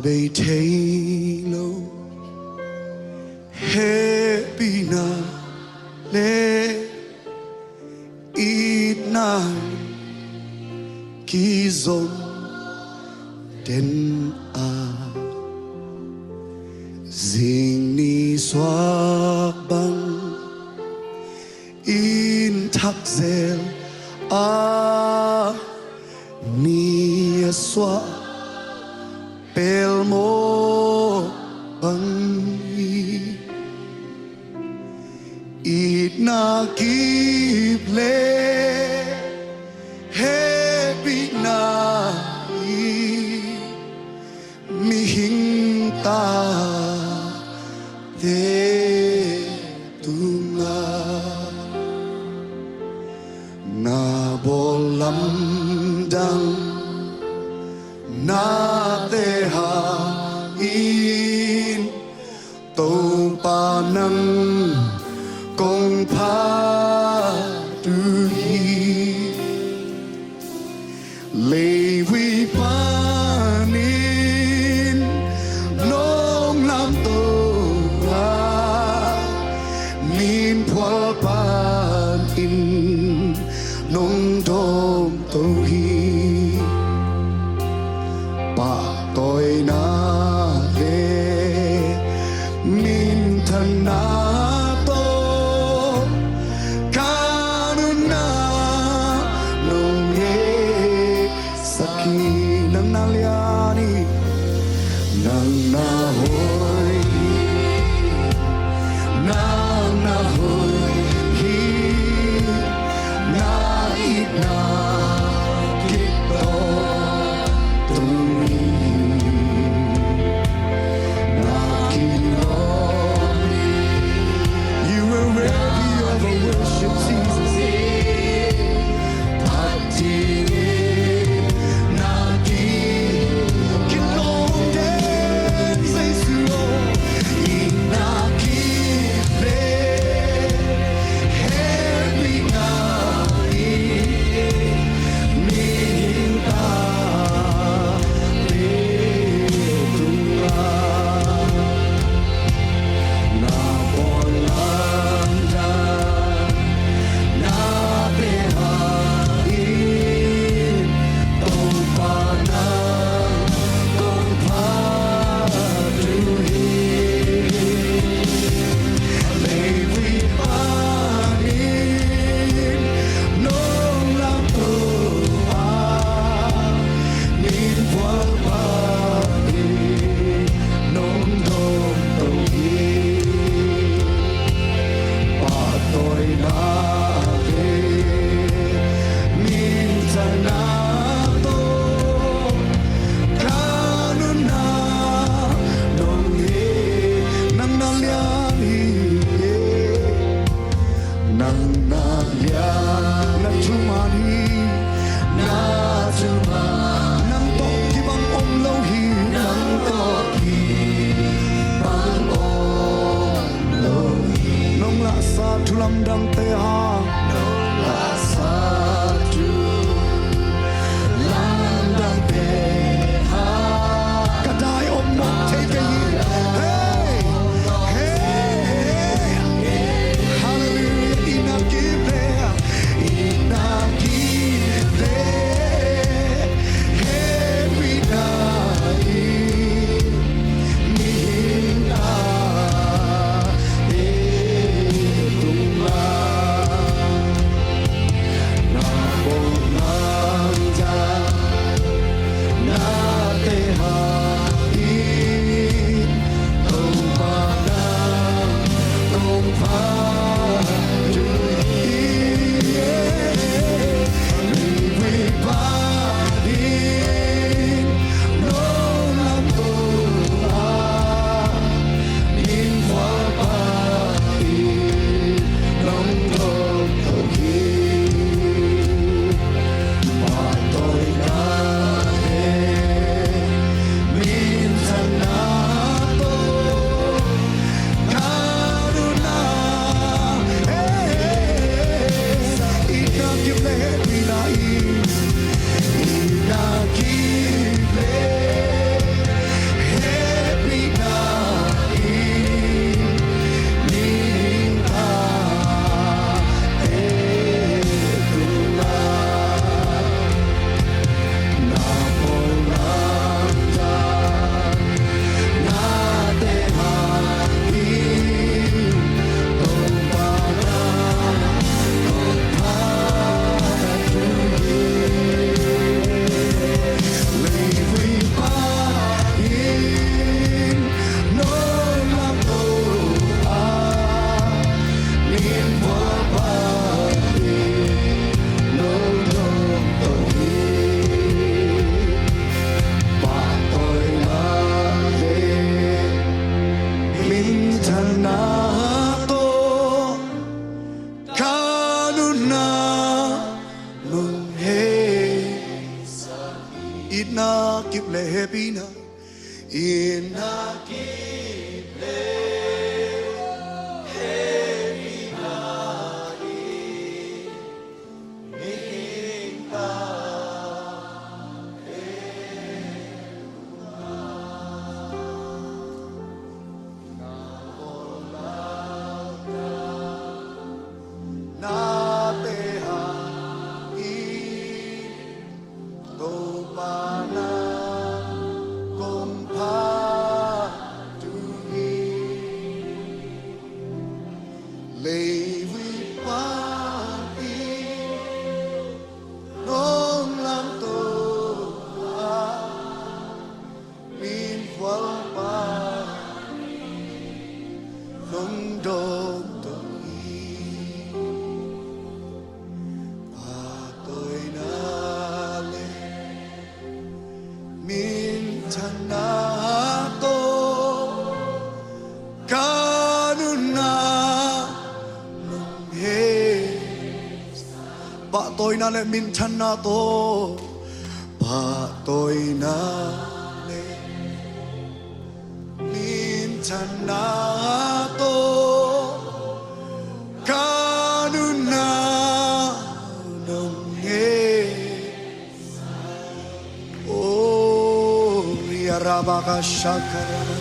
be tailo happy na le eat na kizon den a zing ni swak bang in takzel a ni swak pel mo bang it na give le happy na mi hing ta de tunga na bolam dang na te ha in to pa nang kong pa tu hi le vi pa nin nong lam to ha nin phol pan in nong dom to hi pa tôi na le min thân na to kanuna nong ye saki nang na liani nang na hoy hi na it na kito Lay we party, nong lam to min qual pa, nong dom to pa tôi na le min chana to kanuna. Ba tôi na le min chan na to ba tôi na le min chan na to kanuna nong nge oh ya rabaka shakara